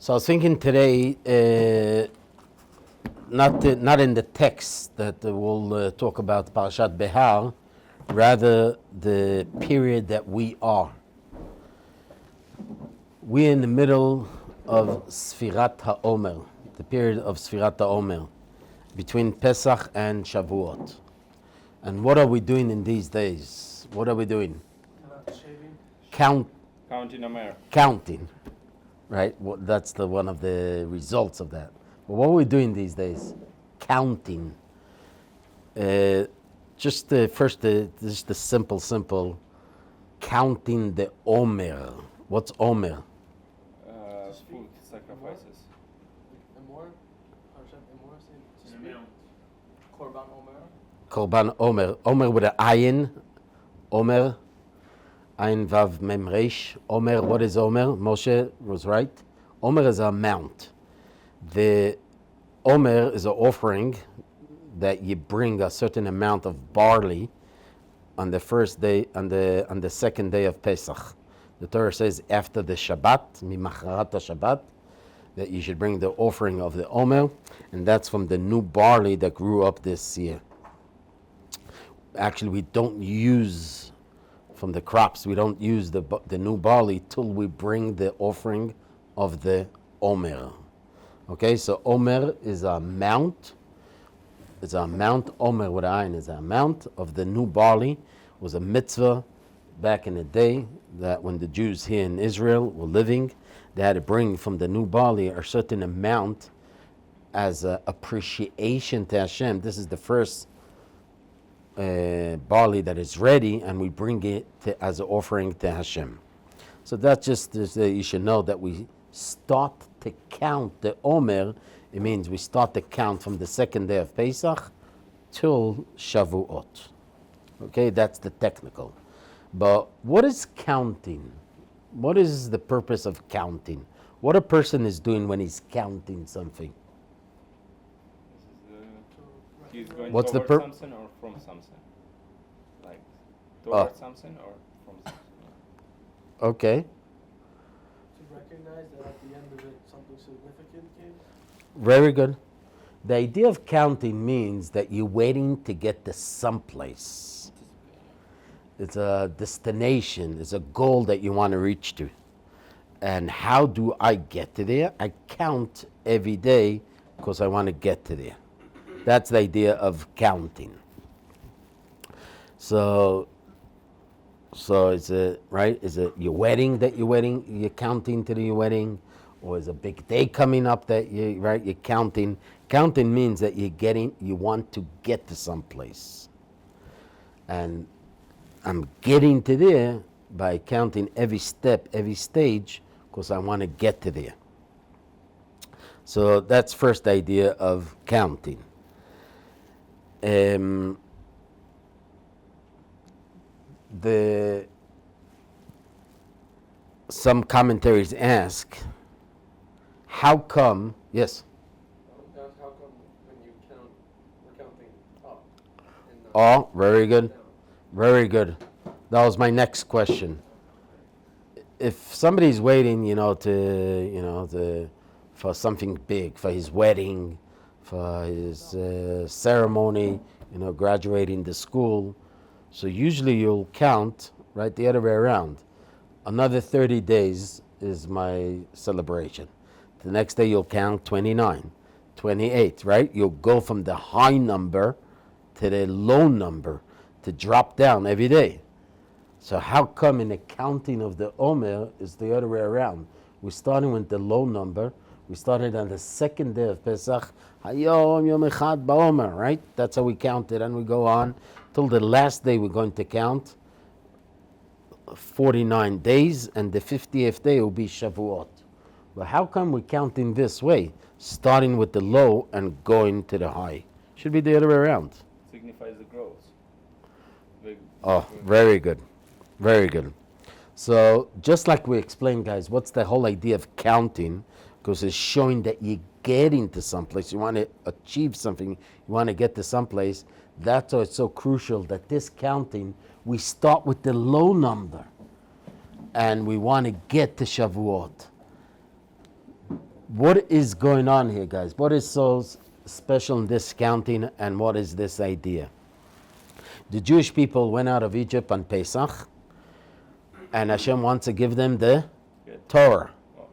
So I was thinking today, not in the text that we'll talk about Parshat Behar, rather the period that we are. We're in the middle of Sfirat HaOmer, the period of Sfirat HaOmer, between Pesach and Shavuot. And what are we doing in these days? What are we doing? Counting Omer. Counting, right? Well, that's one of the results of that. But what are we doing these days? Counting. Just the simple counting the Omer. What's Omer? Food sacrifices. Korban Omer. Omer with an ayin. Omer. Ayin Vav Mem Reish. Omer, what is Omer? Moshe was right. Omer is a amount. The Omer is an offering that you bring a certain amount of barley on the first day, on the second day of Pesach. The Torah says after the Shabbat, mimacharat Shabbat, that you should bring the offering of the Omer, and that's from the new barley that grew up this year. Actually, we don't use from the crops. We don't use the new barley till we bring the offering of the Omer. Okay, so Omer is a amount. It's an amount. Omer with ayin is an amount of the new barley. It was a mitzvah back in the day that when the Jews here in Israel were living, they had to bring from the new barley a certain amount as an appreciation to Hashem. This is the first barley that is ready, and we bring it as an offering to Hashem. So that's just you should know that we start to count the Omer. It means we start to count from the second day of Pesach till Shavuot. Okay, that's the technical. But what is counting? What is the purpose of counting? What a person is doing when he's counting something? He's going What's toward the something or from something? Like toward something or from something? Okay. To recognize that at the end of it something significant came? Very good. The idea of counting means that you're waiting to get to someplace. It's a destination, it's a goal that you want to reach to. And how do I get to there? I count every day because I want to get to there. That's the idea of counting. So is it right? Is it your wedding that you're counting to your wedding? Or is a big day coming up that you're counting? Counting means that you want to get to someplace. And I'm getting to there by counting every step, every stage, because I want to get to there. So that's first idea of counting. Some commentaries ask, how come, yes? How come when you count, we're counting up? Oh, very good. Very good. That was my next question. If somebody's waiting, for something big, for his wedding, for his ceremony, graduating to school, so usually you'll count right the other way around. Another 30 days is my celebration. The next day you'll count 29, 28, right? You'll go from the high number to the low number to drop down every day. So how come in the counting of the Omer is the other way around? We're starting with the low number. We started on the second day of Pesach. Hayom Yom Echad Ba'Omer, right? That's how we count it, and we go on till the last day. We're going to count 49 days, and the 50th day will be Shavuot. But how come we're counting this way, starting with the low and going to the high? Should be the other way around. Signifies the growth. Very good. Very good. So just like we explained, guys, what's the whole idea of counting? Because it's showing that you're getting to someplace. You want to achieve something. You want to get to someplace. That's why it's so crucial that this counting, we start with the low number. And we want to get to Shavuot. What is going on here, guys? What is so special in this counting, and what is this idea? The Jewish people went out of Egypt on Pesach, and Hashem wants to give them the Good. Torah. Oh,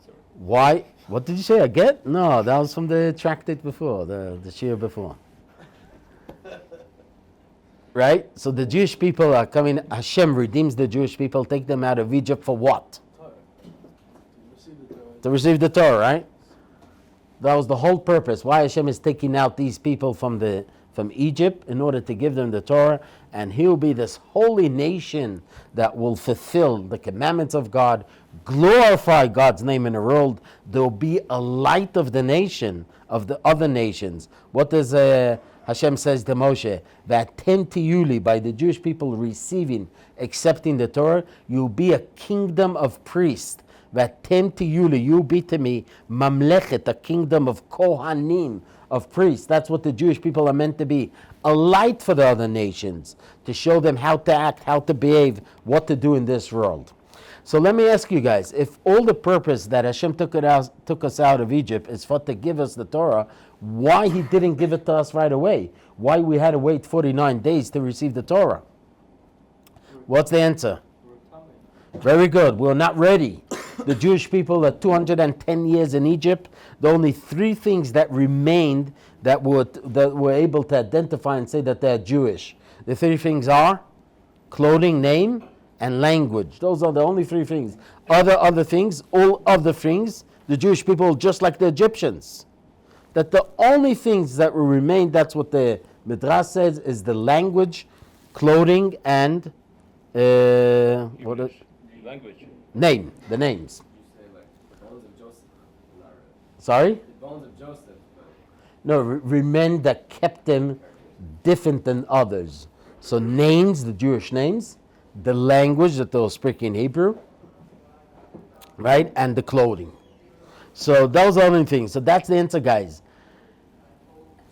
sorry. Why? What did you say? A get? No, that was from the tractate before, the shir before. Right? So the Jewish people are coming, Hashem redeems the Jewish people, take them out of Egypt for what? Torah. To receive the Torah. To receive the Torah, right? That was the whole purpose. Why Hashem is taking out these people from Egypt in order to give them the Torah, and He'll be this holy nation that will fulfill the commandments of God, glorify God's name in the world. There will be a light of the nation, of the other nations. What does Hashem says to Moshe? That 10 Tiyuli, by the Jewish people receiving, accepting the Torah, you'll be a kingdom of priests. That 10 Tiyuli, you'll be to me, Mamlechet, a kingdom of Kohanim, of priests. That's what the Jewish people are meant to be. A light for the other nations, to show them how to act, how to behave, what to do in this world. So let me ask you guys, if all the purpose that Hashem took us out of Egypt is for to give us the Torah, why He didn't give it to us right away? Why we had to wait 49 days to receive the Torah? What's the answer? Very good. We're not ready. The Jewish people are 210 years in Egypt. The only 3 things that remained that were able to identify and say that they're Jewish. The 3 things are clothing, name, and language. Those are the only 3 things. Other things, all other things, the Jewish people, just like the Egyptians. That the only things that will remain, that's what the Midrash says, is the language, clothing, and Language. name, the names. You say like the bones of Joseph. Not really. Sorry? The bones of Joseph. But No, remain that kept them different than others. So names, the Jewish names, the language that they were speaking Hebrew, right, and the clothing. So those are the only things. So that's the answer, guys.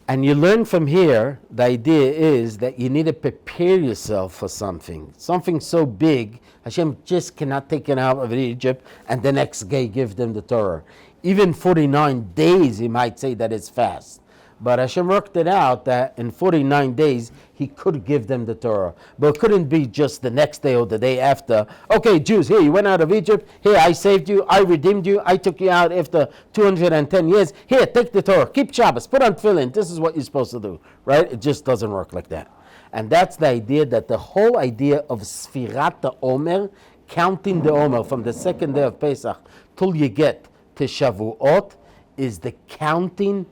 And you learn from here, the idea is that you need to prepare yourself for something. Something so big, Hashem just cannot take it out of Egypt and the next day give them the Torah. Even 49 days, He might say that it's fast. But Hashem worked it out that in 49 days, He could give them the Torah. But it couldn't be just the next day or the day after. Okay, Jews, here, you went out of Egypt. Here, I saved you. I redeemed you. I took you out after 210 years. Here, take the Torah. Keep Shabbos. Put on tefillin. This is what you're supposed to do. Right? It just doesn't work like that. And that's the idea, that the whole idea of Sfirat Omer, counting the Omer from the second day of Pesach till you get to Shavuot, is the counting,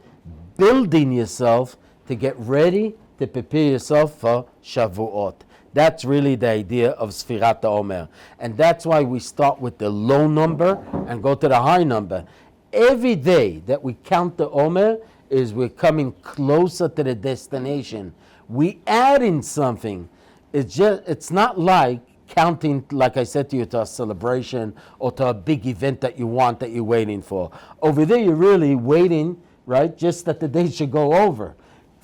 building yourself to get ready to prepare yourself for Shavuot. That's really the idea of Sfirat Omer. And that's why we start with the low number and go to the high number. Every day that we count the Omer is we're coming closer to the destination. We add in something. It's not like counting, like I said to you, to a celebration or to a big event that you want, that you're waiting for. Over there, you're really waiting, right, just that the days should go over.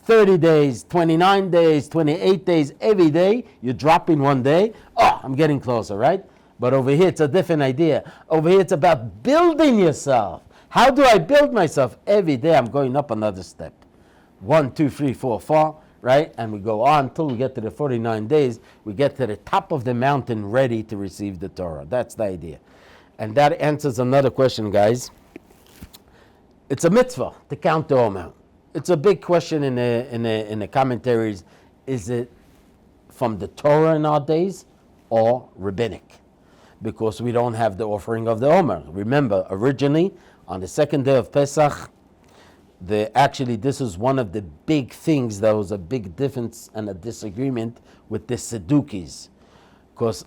30 days, 29 days, 28 days, every day, you're dropping one day. Oh, I'm getting closer, right? But over here, it's a different idea. Over here, it's about building yourself. How do I build myself? Every day, I'm going up another step. 1, 2, 3, 4, 4, right? And we go on until we get to the 49 days. We get to the top of the mountain ready to receive the Torah. That's the idea. And that answers another question, guys. It's a mitzvah to count the Omer. It's a big question in the commentaries. Is it from the Torah in our days or rabbinic? Because we don't have the offering of the Omer. Remember, originally, on the second day of Pesach, this is one of the big things. There was a big difference and a disagreement with the Saddukis. Because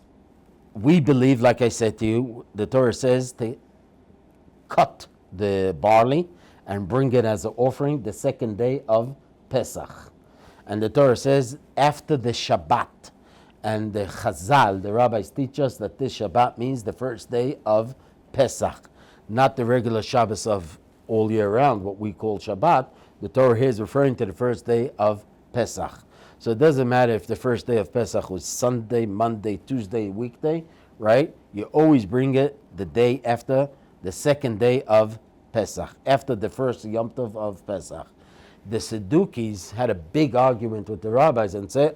we believe, like I said to you, the Torah says to cut the barley and bring it as an offering the second day of Pesach. And the Torah says after the Shabbat. And the Chazal, the rabbis teach us that this Shabbat means the first day of Pesach, not the regular Shabbos of all year round, what we call Shabbat. The Torah here is referring to the first day of Pesach. So it doesn't matter if the first day of Pesach was Sunday, Monday, Tuesday, weekday, right? You always bring it the day after the second day of Pesach, after the first Yom Tov of Pesach. The Saddukis had a big argument with the rabbis and say,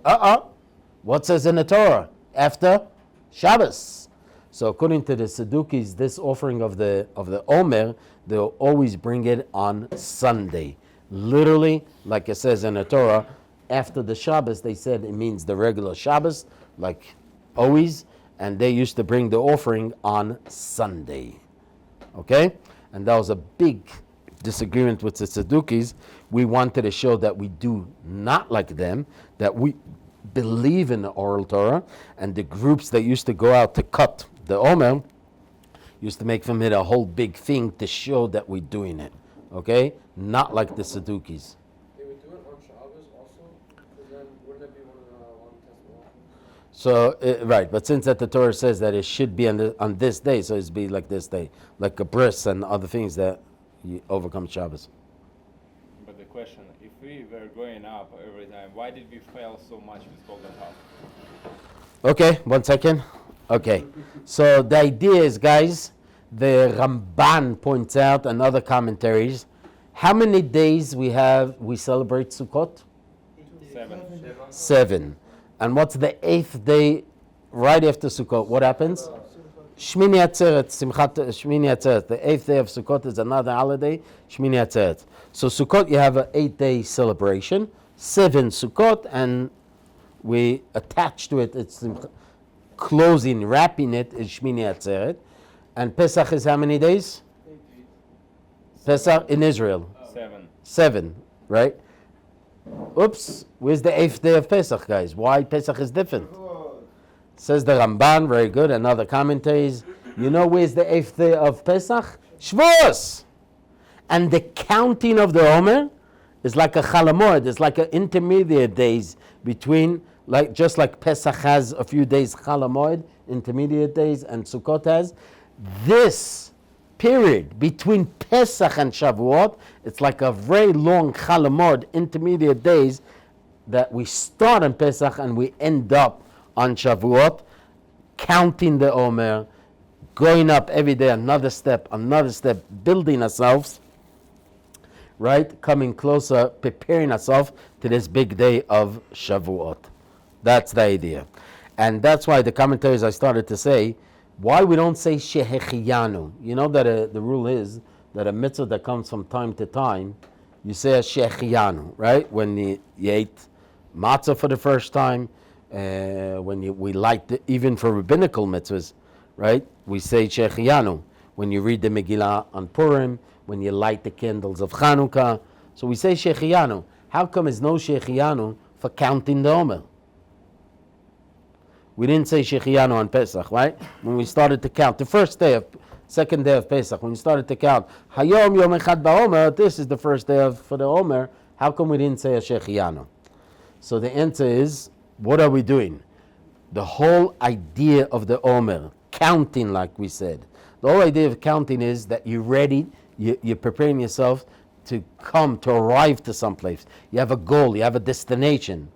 what says in the Torah? After Shabbos. So according to the Saddukis, this offering of the Omer, they'll always bring it on Sunday. Literally, like it says in the Torah, after the Shabbos, they said it means the regular Shabbos, like always, and they used to bring the offering on Sunday. Okay? And that was a big disagreement with the Saddukis. We wanted to show that we do not like them, that we believe in the oral Torah, and the groups that used to go out to cut the Omer used to make from it a whole big thing to show that we're doing it. Okay? Not like the Saddukis. They would do it on Shabbos also, because then wouldn't it be one of the Long Testament? So, right, but since that the Torah says that it should be on this day, so it's be like this day, like a bris and other things that you overcome Shabbos. But the question, if we were going up every time, why did we fail so much with Golden Half? Okay, 1 second. Okay, so the idea is, guys, the Ramban points out and other commentaries, how many days we celebrate Sukkot? 7. And what's the 8th day right after Sukkot? What happens? Shmini Atzeret, Shmini Atzeret. The 8th day of Sukkot is another holiday, Shmini Atzeret. So Sukkot, you have an 8-day celebration, 7 Sukkot, and we attach to it, it's closing, wrapping it is Shmini Atzeret. And Pesach is how many days? 8 days. Pesach in Israel? 7, right? Oops, where's the 8th day of Pesach, guys? Why Pesach is different? Says the Ramban, very good, and other commentaries. You know where's the 8th day of Pesach? Shavuos! And the counting of the Omer is like a Chalamod, it's like an intermediate days between, like just like Pesach has a few days Chalamod, intermediate days, and Sukkot has. This period between Pesach and Shavuot, it's like a very long Chalamod, intermediate days that we start on Pesach and we end up on Shavuot, counting the Omer, going up every day, another step, building ourselves, right? Coming closer, preparing ourselves to this big day of Shavuot. That's the idea. And that's why the commentaries I started to say, why we don't say Shehechiyanu. You know that the rule is that a mitzvah that comes from time to time, you say a Shehechiyanu, right? When you ate matzah for the first time, when we light, even for rabbinical mitzvahs, right? We say Shehechiyanu. When you read the Megillah on Purim, when you light the candles of Chanukah. So we say Shehechiyanu. How come there's no Shehechiyanu for counting the Omer? We didn't say Shehechiyanu on Pesach, right? When we started to count, the second day of Pesach, when we started to count, Hayom Yom Echad Ba'Omer, this is the first day for the Omer, how come we didn't say a Shehechiyanu? So the answer is, what are we doing? The whole idea of the Omer, counting like we said, the whole idea of counting is that you're ready, you're preparing yourself to arrive to someplace. You have a goal, you have a destination.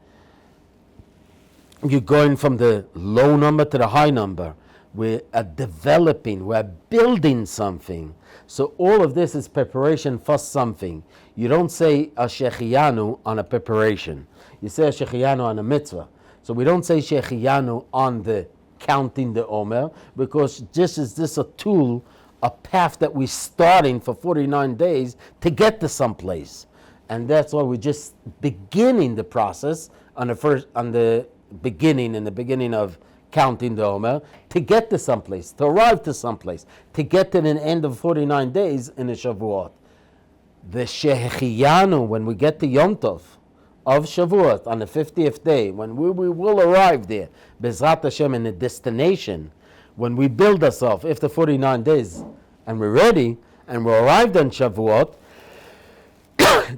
You're going from the low number to the high number. We are developing, we're building something. So all of this is preparation for something. You don't say a Shehechiyanu on a preparation. You say a Shehechiyanu on a mitzvah. So we don't say Shehechiyanu on the counting the Omer, because this is a tool, a path that we're starting for 49 days to get to someplace. And that's why we're just beginning the process in the beginning of counting the Omer, to get to someplace, to arrive to someplace, to get to the end of 49 days in the Shavuot. The Shehechiyanu, when we get to Yom Tov of Shavuot on the 50th day, when we will arrive there, Bezrat Hashem, in the destination, when we build ourselves after 49 days and we're ready and we're arrived on Shavuot,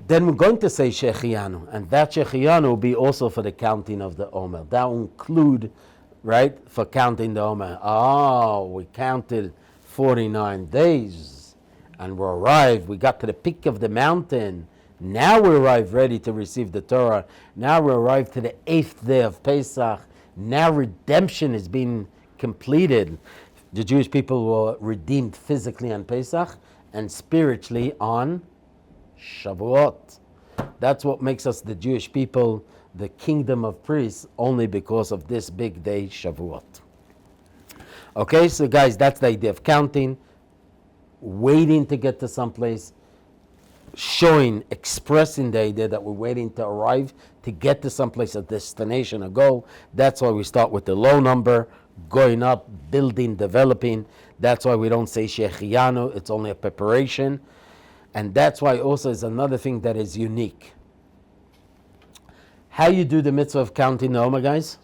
then we're going to say Shehechiyanu, and that Shehechiyanu will be also for the counting of the Omer. That will include, right, for counting the Omer. Oh, we counted 49 days, and we arrived. We got to the peak of the mountain. Now we arrive ready to receive the Torah. Now we arrive to the 8th day of Pesach. Now redemption is being completed. The Jewish people were redeemed physically on Pesach, and spiritually on Shavuot. That's what makes us the Jewish people, the kingdom of priests, only because of this big day, Shavuot. Okay, so guys, that's the idea of counting, waiting to get to someplace, showing, expressing the idea that we're waiting to arrive to get to someplace, a destination, a goal. That's why we start with the low number, going up, building, developing. That's why we don't say Shechianu, it's only a preparation. And that's why also is another thing that is unique. How you do the mitzvah of counting the Omer, guys?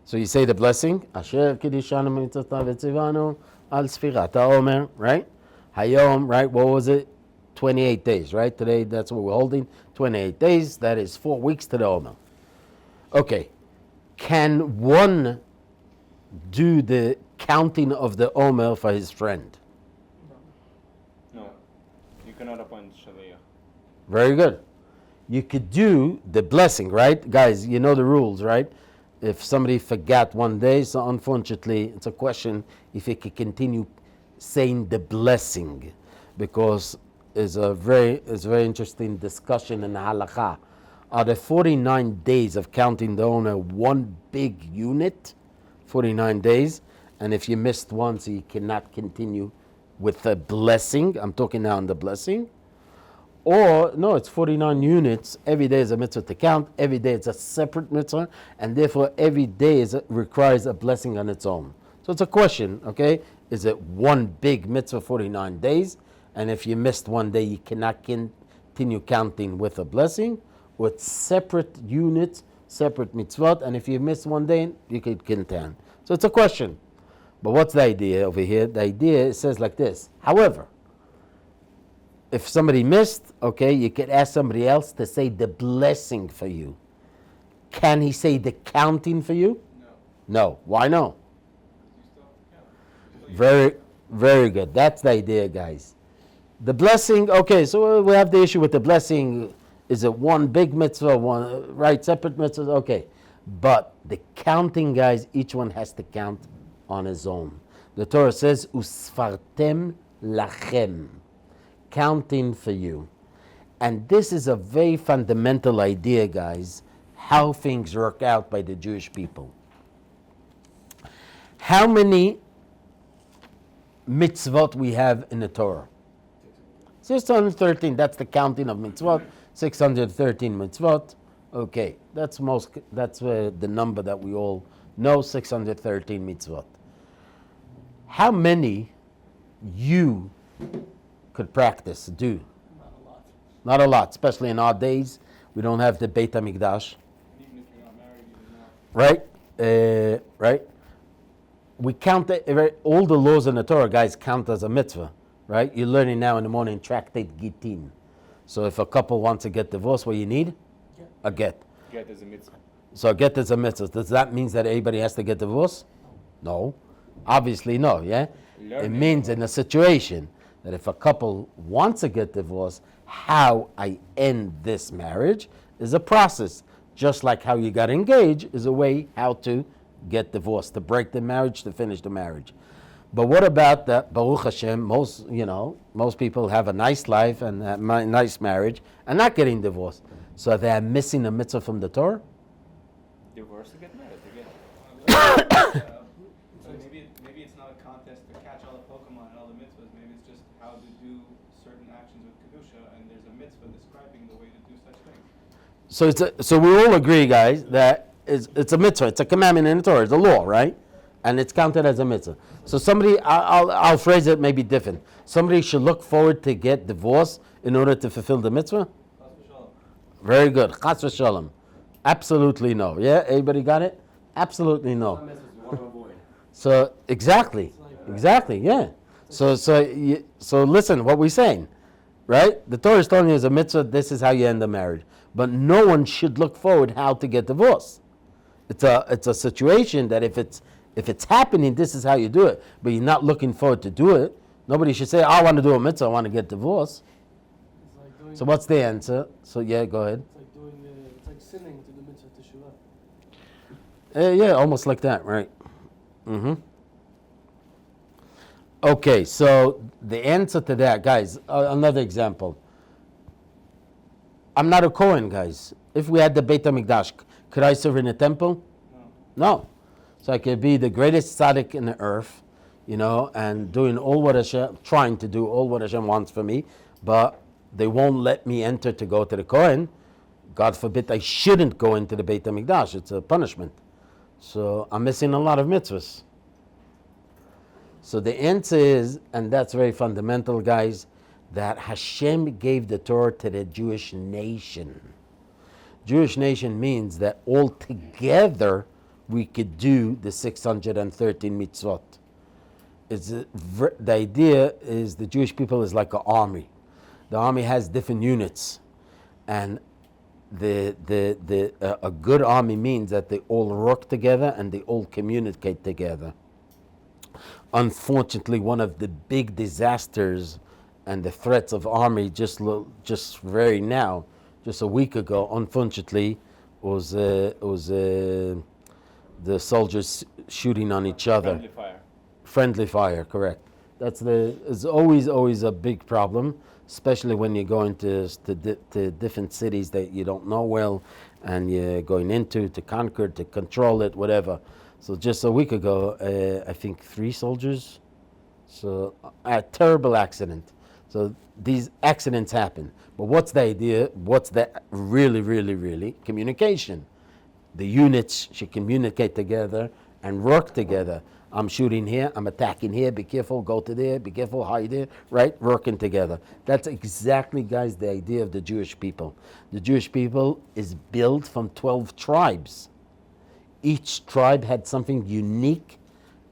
So you say the blessing, Asher Kiddishanu Mitzvah V'Tzivanu Al Sfirat HaOmer, right? Hayom, right? What was it? 28 days, right? Today, that's what we're holding. 28 days. That is 4 weeks to the Omer. Okay. Can one do the counting of the Omer for his friend? No. You cannot appoint Shaliach. Very good. You could do the blessing, right? Guys, you know the rules, right? If somebody forgot one day, so unfortunately, it's a question if he could continue saying the blessing, because it's a very interesting discussion in the halakha. Are the 49 days of counting the owner one big unit, 49 days, and if you missed one, so you cannot continue with the blessing? I'm talking now on the blessing. Or, no, it's 49 units. Every day is a mitzvah to count. Every day it's a separate mitzvah. And therefore, every day requires a blessing on its own. So it's a question, okay? Is it one big mitzvah, 49 days? And if you missed one day, you cannot continue counting with a blessing? Or it's separate units, separate mitzvot. And if you miss one day, you could continue. So it's a question. But what's the idea over here? The idea, it says like this. However, if somebody missed, okay, you could ask somebody else to say the blessing for you. Can he say the counting for you? No. Why no? Very, very good. That's the idea, guys. The blessing, okay, so we have the issue with the blessing. Is it one big mitzvah, one, right, separate mitzvahs? Okay. But the counting, guys, each one has to count on his own. The Torah says, Usfartem lachem. Counting for you. And this is a very fundamental idea, guys, how things work out by the Jewish people. How many mitzvot we have in the Torah? 613, that's the counting of mitzvot. 613 mitzvot. Okay, that's the number that we all know, 613 mitzvot. How many you could practice, do? Not a lot. Not a lot, especially in our days. We don't have the Beit HaMikdash. Even if you're not married, even more. Right? Right? We count all the laws in the Torah, guys, count as a mitzvah. Right? You're learning now in the morning tractate Gittin. So if a couple wants to get divorced, what you need? A get. Get is a mitzvah. So a get is a mitzvah. Does that mean that everybody has to get divorced? No. Obviously no, yeah? It means in a situation that if a couple wants to get divorced, how I end this marriage is a process. Just like how you got engaged is a way how to get divorced, to break the marriage, to finish the marriage. But what about that? Baruch Hashem, most people have a nice life and a nice marriage and not getting divorced. So they're missing a mitzvah from the Torah? Divorce to get married again. So maybe it's not a contest to catch all the Pokemon and all the mitzvahs. Maybe it's just how to do certain actions with kedusha, and there's a mitzvah describing the way to do such things. So we all agree, guys, that it's a mitzvah, it's a commandment in the Torah, it's a law, right? And it's counted as a mitzvah. So somebody, I'll phrase it maybe different. Somebody should look forward to get divorced in order to fulfill the mitzvah? Very good. Chas v'shalom. Absolutely no. Yeah, everybody got it? Absolutely no. So exactly, yeah. So listen, what we're saying, right? The Torah is telling you as a mitzvah, this is how you end the marriage. But no one should look forward how to get divorced. It's a situation that if it's happening, this is how you do it. But you're not looking forward to do it. Nobody should say, I want to do a mitzvah, I want to get divorced. So what's the answer? So yeah, go ahead. It's like sinning to the mitzvah teshuvah. Yeah, almost like that, right? Mm-hmm. Okay, so the answer to that, guys, another example. I'm not a Kohen, guys. If we had the Beit HaMikdash, could I serve in a temple? No. So I could be the greatest tzaddik in the earth, and doing all what Hashem, trying to do all what Hashem wants for me, but they won't let me enter to go to the Kohen. God forbid I shouldn't go into the Beit HaMikdash. It's a punishment. So I'm missing a lot of mitzvahs. So the answer is, and that's very fundamental, guys, that Hashem gave the Torah to the Jewish nation. Jewish nation means that all together we could do the 613 mitzvot. The idea is the Jewish people is like an army. The army has different units, and a good army means that they all work together and they all communicate together. Unfortunately, one of the big disasters and the threats of army just a week ago, unfortunately, was the soldiers shooting on each other. Friendly fire. Friendly fire, correct. It's always a big problem, especially when you're going to different cities that you don't know well, and you're going into to conquer, to control it, whatever. So just a week ago, I think 3 soldiers. So a terrible accident. So these accidents happen. But what's the idea? What's that really? Communication. The units should communicate together and work together. I'm shooting here, I'm attacking here, be careful, go to there, be careful, hide there, right? Working together. That's exactly, guys, the idea of the Jewish people. The Jewish people is built from 12 tribes. Each tribe had something unique,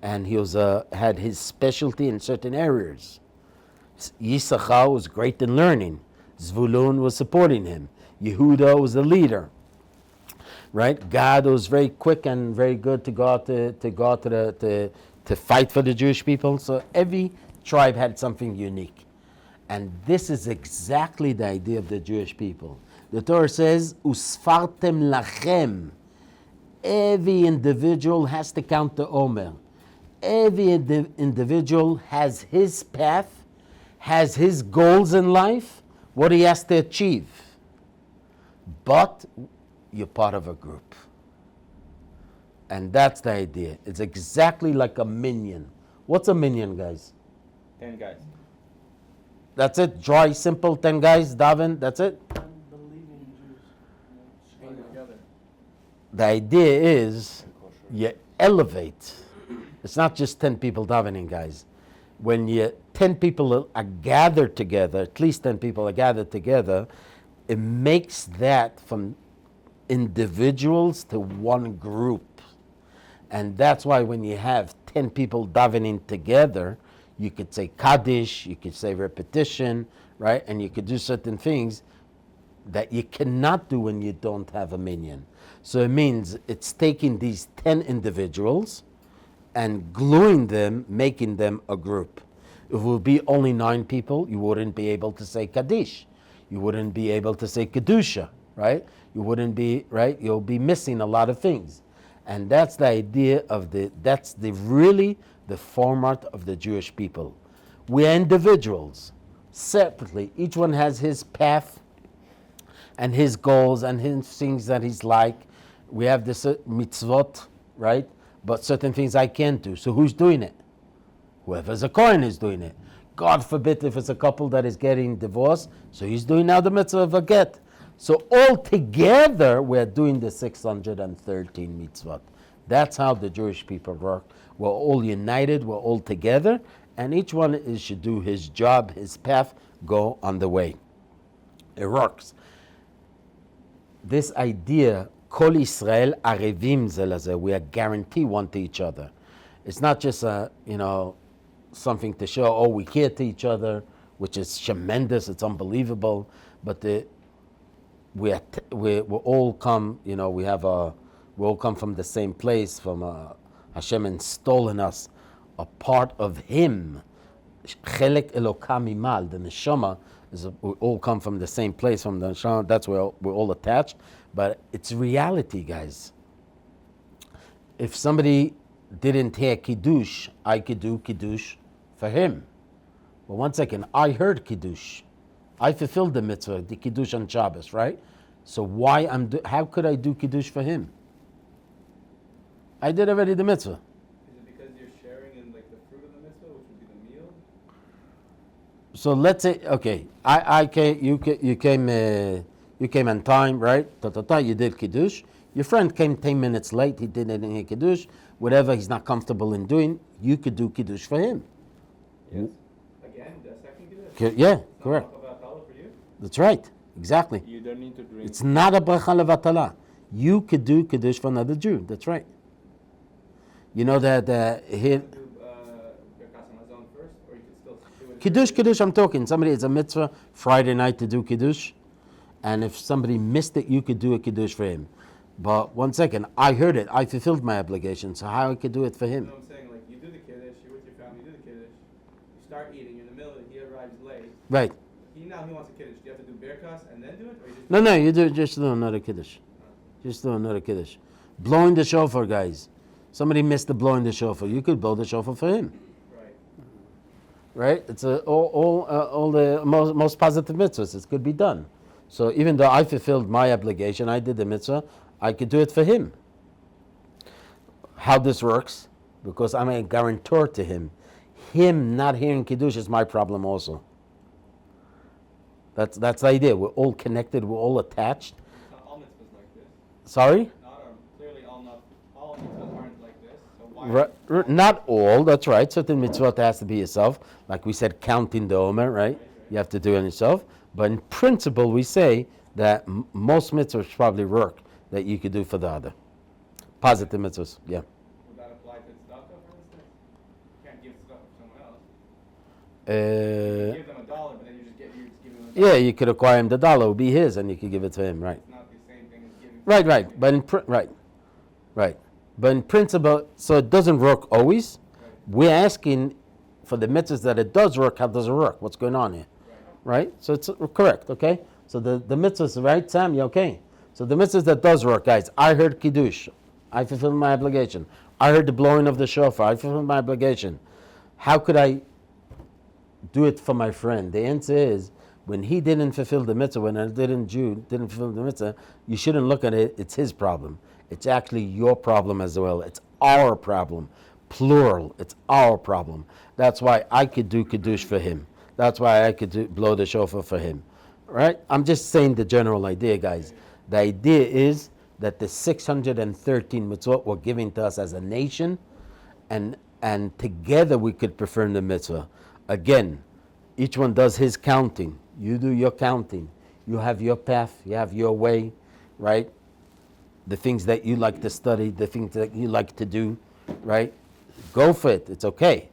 and he had his specialty in certain areas. Yisachar was great in learning. Zvulun was supporting him. Yehuda was the leader. Right? Gad was very quick and very good to go out to fight for the Jewish people. So every tribe had something unique. And this is exactly the idea of the Jewish people. The Torah says, Usfartem lachem. Every individual has to count the Omer. Every individual has his path, has his goals in life, what he has to achieve. But you're part of a group. And that's the idea. It's exactly like a minyan. What's a minyan, guys? 10 guys. That's it? Dry, simple, 10 guys, daven, that's it? Unbelieving Jews. Hang together. The idea is you elevate. It's not just 10 people davening, guys. When 10 people are gathered together, at least 10 people are gathered together, it makes that from individuals to one group. And that's why when you have 10 people davening together, you could say Kaddish, you could say repetition, right? And you could do certain things that you cannot do when you don't have a minyan. So it means it's taking these 10 individuals and gluing them, making them a group. If it would be only 9 people, you wouldn't be able to say Kaddish. You wouldn't be able to say Kedusha, right? You wouldn't be, right? You'll be missing a lot of things. And that's the idea of that's really the format of the Jewish people. We are individuals, separately. Each one has his path and his goals and his things that he's like. We have this mitzvot, right? But certain things I can't do. So who's doing it? Whoever's a Kohen is doing it. God forbid if it's a couple that is getting divorced, so he's doing now the mitzvah of a get. So all together, we're doing the 613 mitzvot. That's how the Jewish people work. We're all united, we're all together, and each one should do his job, his path, go on the way. It works. This idea, Kol Israel arevim ze leze, we are guaranteed one to each other. It's not just something to show, oh, we care to each other, which is tremendous, it's unbelievable, but we all come, we all come from the same place, from Hashem installed in us a part of Him. Chelek Elokam Imal, the neshama, we all come from the same place, from the neshama. That's where we're all attached. But it's reality, guys. If somebody didn't hear Kiddush, I could do Kiddush for him. But 1 second, I heard Kiddush. I fulfilled the mitzvah, the Kiddush on Shabbos, right? So how could I do Kiddush for him? I did already the mitzvah. Is it because you're sharing in like the fruit of the mitzvah, which would be the meal? So let's say, okay, you came on time, right? You did Kiddush. Your friend came 10 minutes late. He didn't do Kiddush. Whatever he's not comfortable in doing, you could do Kiddush for him. Yes. Again, the second Kiddush? Yeah, It's correct. not about for you? That's right. Exactly. You don't need to drink. It's not a bracha levatala. You could do Kiddush for another Jew. That's right. You know that here, Do Birkas Hamazon first, or you could still do it? Kiddush, I'm talking. Somebody, it's a mitzvah Friday night to do Kiddush. And if somebody missed it, you could do a Kiddush for him. But 1 second, I heard it. I fulfilled my obligation. So how I could do it for You him? know what I'm saying? Like, you do the Kiddush, you're with your family, you do the Kiddush, you start eating, you're in the middle, he arrives late. Right. He wants a Kiddush. Do you have to do Birkas and then do it? Or you just No, you just do another Kiddush. Just do another Kiddush. Blowing the shofar, guys. Somebody missed the blowing the shofar. You could blow the shofar for him. Right. Right? It's all the most positive mitzvahs. It could be done. So even though I fulfilled my obligation, I did the mitzvah, I could do it for him. How this works? Because I'm a guarantor to him. Him not hearing Kiddush is my problem also. That's the idea. We're all connected. We're all attached. Not all mitzvahs like this. Sorry? Clearly all mitzvahs aren't like this. So why? Not all, that's right. Certain mitzvot has to be yourself. Like we said, counting the Omer, right? You have to do it yourself. But in principle, we say that most mitzvahs probably work that you could do for the other. Positive mitzvahs, yeah. Would that apply to tzedakah, for instance? You can't give tzedakah to someone else. Uh, Give them $1, but then you're just giving them $1. yeah, you could acquire him the dollar, it would be his, and you could give it to him, right? It's not the same thing as giving. Right. But in principle, so it doesn't work always. Right. We're asking for the mitzvahs that it does work, how does it work? What's going on here? Right? So it's correct, okay? So the mitzvahs, right, Sam, you okay? So the mitzvahs that does work, guys, I heard Kiddush. I fulfilled my obligation. I heard the blowing of the shofar. I fulfilled my obligation. How could I do it for my friend? The answer is, when he didn't fulfill the mitzvah, when a Jew didn't fulfill the mitzvah, you shouldn't look at it, it's his problem. It's actually your problem as well. It's our problem. Plural, it's our problem. That's why I could do Kiddush for him. That's why I could blow the shofar for him. Right? I'm just saying the general idea, guys. The idea is that the 613 mitzvot were given to us as a nation, and together we could perform the mitzvah. Again, each one does his counting. You do your counting. You have your path. You have your way, right? The things that you like to study, the things that you like to do, right? Go for it. It's okay.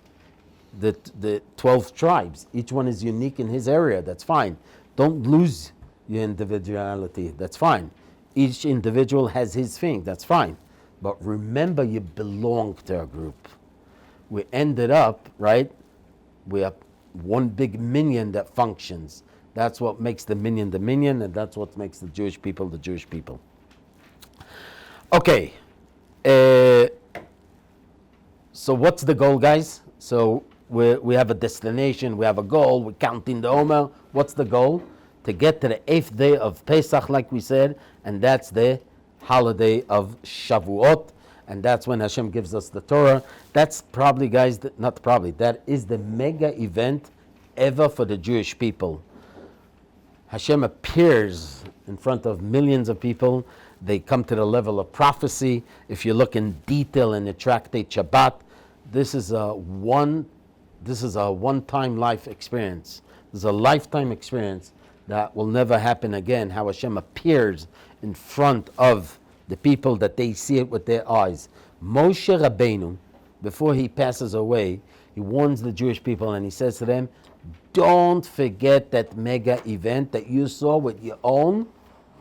The 12 tribes, each one is unique in his area. That's fine. Don't lose your individuality. That's fine. Each individual has his thing. That's fine. But remember, you belong to a group. We ended up, right? We have one big minyan that functions. That's what makes the minyan, and that's what makes the Jewish people the Jewish people. Okay. So what's the goal, guys? So we have a destination, we have a goal, we're counting the Omer. What's the goal? To get to the 8th day of Pesach, like we said, and that's the holiday of Shavuot, and that's when Hashem gives us the Torah. That's probably, guys, that is the mega event ever for the Jewish people. Hashem appears in front of millions of people. They come to the level of prophecy. If you look in detail in the tractate Shabbat, this is a one-time life experience. This is a lifetime experience that will never happen again, how Hashem appears in front of the people that they see it with their eyes. Moshe Rabbeinu, before he passes away, he warns the Jewish people and he says to them, don't forget that mega event that you saw with your own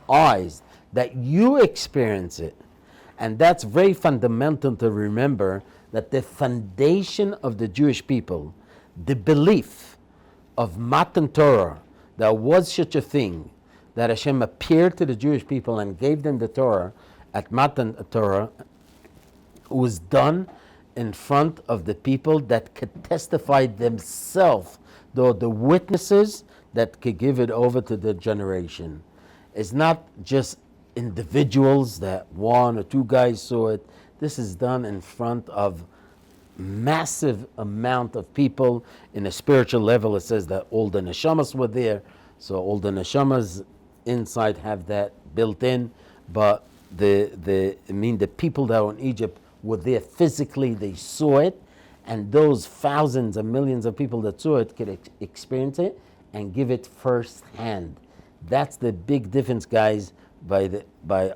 eyes, that you experience it. And that's very fundamental to remember, that the foundation of the Jewish people, the belief of Matan Torah, there was such a thing, that Hashem appeared to the Jewish people and gave them the Torah at Matan Torah, was done in front of the people that could testify themselves, the witnesses that could give it over to the generation. It's not just individuals that one or two guys saw it. This is done in front of massive amount of people. In a spiritual level, it says that all the neshamas were there, so all the neshamas inside have that built in, but the people that were in Egypt were there physically, they saw it, and those thousands and millions of people that saw it could experience it and give it firsthand. That's the big difference, guys. By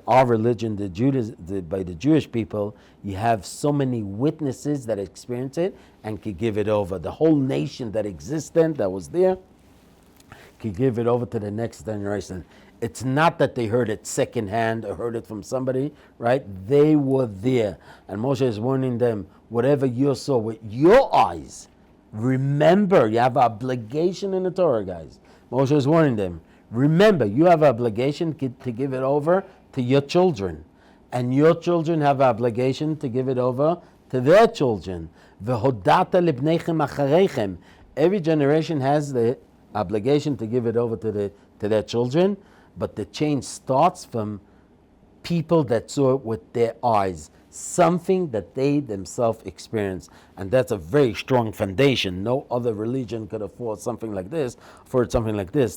our religion, by the Jewish people, you have so many witnesses that experience it and could give it over. The whole nation that existed, that was there, could give it over to the next generation. It's not that they heard it secondhand or heard it from somebody, right? They were there. And Moshe is warning them, whatever you saw with your eyes, remember, you have an obligation in the Torah, guys. Moshe is warning them. Remember, you have an obligation to give it over to your children. And your children have an obligation to give it over to their children. V'hodata libneichem achareichem. Every generation has the obligation to give it over to their children, but the change starts from people that saw it with their eyes, something that they themselves experienced. And that's a very strong foundation. No other religion could afford something like this,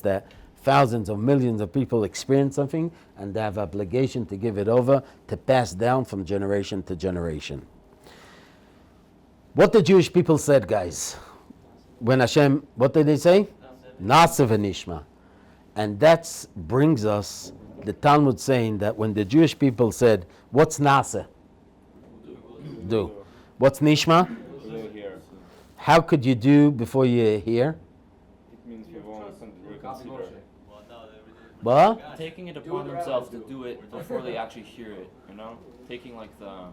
that thousands of millions of people experience something and they have obligation to give it over, to pass down from generation to generation. What the Jewish people said, guys, when Hashem, what did they say? Nasa v'nishma. And that brings us, the Talmud saying that when the Jewish people said, what's Nasa? Do. What's Nishma? Hear. How could you do before you hear? It means you won't reconsider. What? Taking it upon themselves to do it before they actually hear it, taking like the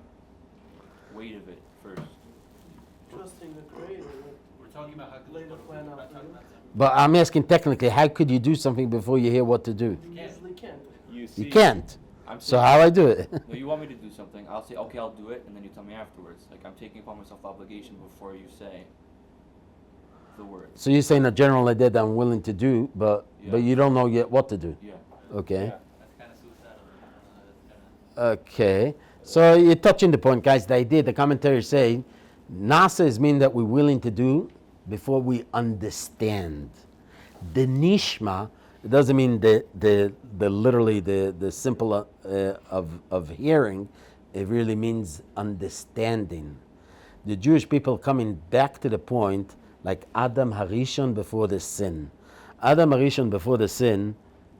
weight of it first. Trusting the Creator. We're talking about how to Lay the plan out for you. But I'm asking technically, how could you do something before you hear what to do? You usually can't. You can't. I'm So saying, how I do it? no, you want me to do something, I'll say, okay, I'll do it, and then you tell me afterwards. Like, I'm taking upon myself the obligation before you say the words. So you're saying a general idea that I'm willing to do, but Yeah. you don't know yet what to do. Yeah. Okay. Yeah. That's kind of suicidal. Okay. So you're touching the point, guys. The idea, the commentary say, Nasa is mean that we're willing to do before we understand. The nishma, it doesn't mean the literally the simple of hearing. It really means understanding. The Jewish people coming back to the point like Adam Harishon before the sin. Adam Harishon before the sin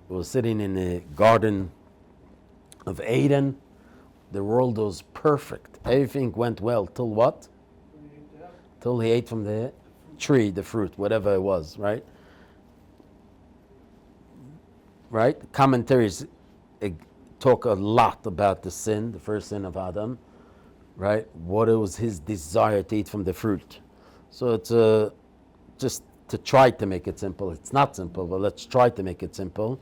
was sitting in the garden of Eden. The world was perfect. Everything went well till what? Till he ate from the tree, the fruit, whatever it was, right? Right? Commentaries talk a lot about the sin, the first sin of Adam, right? What it was his desire to eat from the fruit. So it's just to try to make it simple. It's not simple, but let's try to make it simple.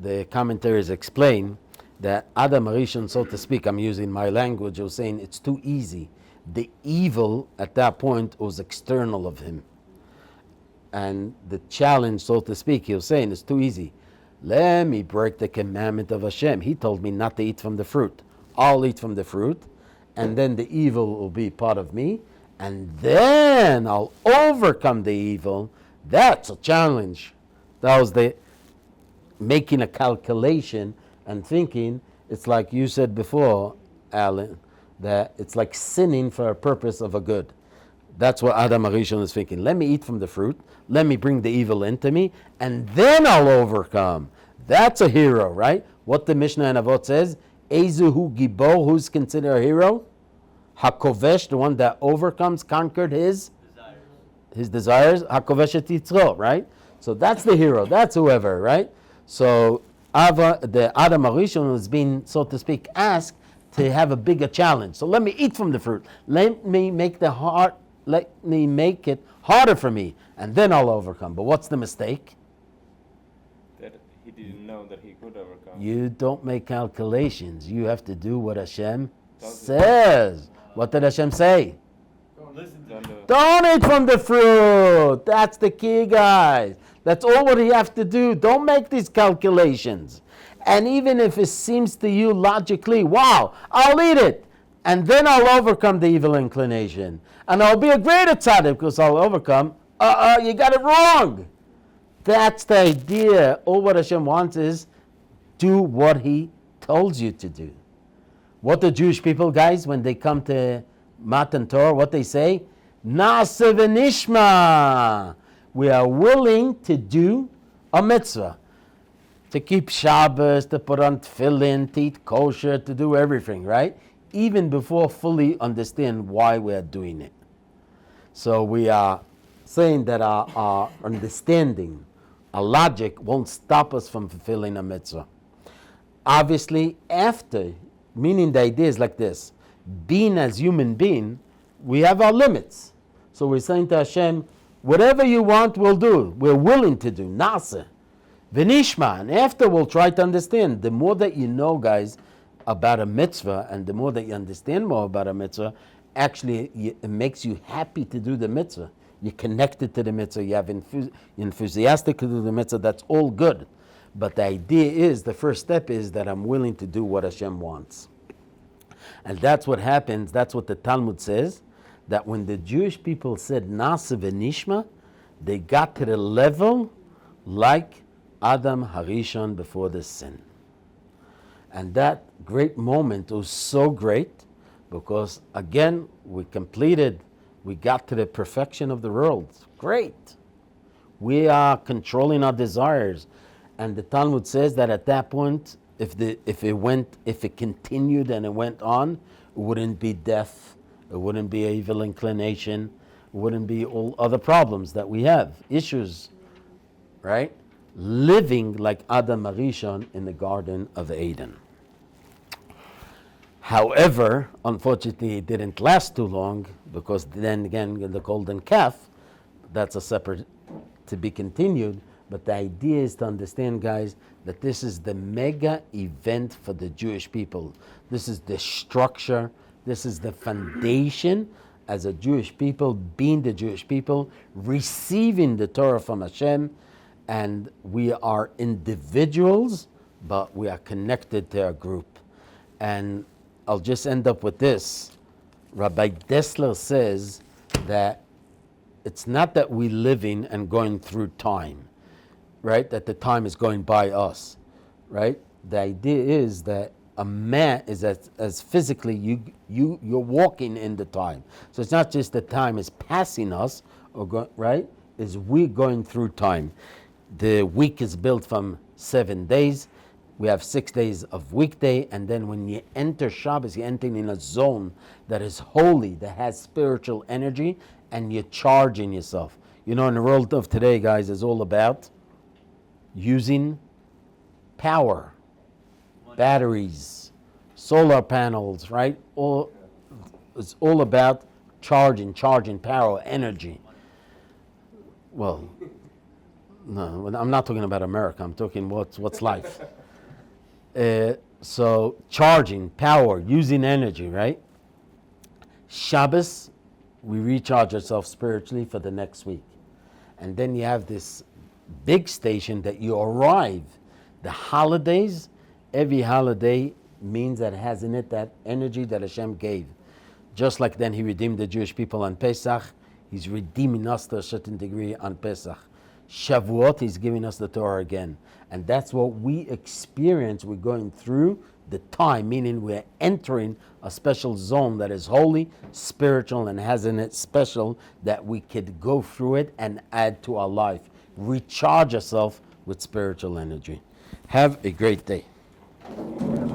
The commentaries explain that Adam Harishon, so to speak, I'm using my language, was saying it's too easy. The evil at that point was external of him. And the challenge, so to speak, he was saying it's too easy. Let me break the commandment of Hashem. He told me not to eat from the fruit. I'll eat from the fruit, and then the evil will be part of me, and then I'll overcome the evil. That's a challenge. That was the making a calculation and thinking. It's like you said before, Alan, that it's like sinning for a purpose of a good. That's what Adam Harishon is thinking. Let me eat from the fruit. Let me bring the evil into me, and then I'll overcome. That's a hero, right? What the Mishnah and Avot says, Ezuhu Gibor, who's considered a hero? Hakovesh, the one that overcomes, conquered his desires. Hakovesh et Yitzro, right? So that's the hero. That's whoever, right? So the Adam Harishon was being, so to speak, asked to have a bigger challenge. So let me eat from the fruit. Let me make it harder for me, and then I'll overcome. But what's the mistake? That he didn't know that he could overcome. You don't make calculations. You have to do what Hashem says. What did Hashem say? Listen to Then me. Don't eat from the fruit. That's the key, guys. That's all what you have to do. Don't make these calculations. And even if it seems to you logically, wow, I'll eat it. And then I'll overcome the evil inclination. And I'll be a greater tzaddik because I'll overcome. You got it wrong. That's the idea. All what Hashem wants is do what He tells you to do. What the Jewish people, guys, when they come to Matan Torah, what they say? Na'aseh v'nishma. We are willing to do a mitzvah. To keep Shabbos, to put on tefillin, to eat kosher, to do everything, right? Even before fully understand why we are doing it. So we are saying that our understanding, our logic won't stop us from fulfilling a mitzvah. Obviously, after, meaning the idea is like this, being as human being, we have our limits. So we're saying to Hashem, whatever you want, we'll do. We're willing to do. Na'aseh. V'nishma. And after we'll try to understand. The more that you know, guys, about a mitzvah, and the more that you understand more about a mitzvah, actually it makes you happy to do the mitzvah. You're connected to the mitzvah. You have enthusiastic to do the mitzvah. That's all good. But the idea is, the first step is that I'm willing to do what Hashem wants. And that's what happens. That's what the Talmud says. That when the Jewish people said Na'aseh v'nishma, they got to the level like Adam Harishon before the sin. And that great moment was so great because, again, we got to the perfection of the world. Great. We are controlling our desires. And the Talmud says that at that point, if it continued and it went on, it wouldn't be death, it wouldn't be evil inclination, it wouldn't be all other problems that we have, issues, right? Living like Adam Arishon in the Garden of Eden. However, unfortunately, it didn't last too long because then again, the golden calf, that's a separate, to be continued. But the idea is to understand, guys, that this is the mega event for the Jewish people. This is the structure. This is the foundation as a Jewish people, being the Jewish people, receiving the Torah from Hashem. And we are individuals, but we are connected to a group. And I'll just end up with this. Rabbi Dessler says that it's not that we're living and going through time, right? That the time is going by us, right? The idea is that a man is as physically you're walking in the time. So it's not just the time is passing us, right? Is we going through time. The week is built from 7 days. We have 6 days of weekday, and then when you enter Shabbos, you're entering in a zone that is holy, that has spiritual energy, and you're charging yourself. You know, in the world of today, guys, it's all about using power, batteries, solar panels, right? It's all about charging power, energy. Well, no, I'm not talking about America. I'm talking what's life. So charging power, using energy, right? Shabbos, we recharge ourselves spiritually for the next week. And then you have this big station that you arrive. The holidays, every holiday means that it has in it that energy that Hashem gave. Just like then He redeemed the Jewish people on Pesach, He's redeeming us to a certain degree on Pesach. Shavuot, He's giving us the Torah again. And that's what we experience. We're going through the time, meaning we're entering a special zone that is holy, spiritual, and has in it special that we could go through it and add to our life. Recharge ourselves with spiritual energy. Have a great day.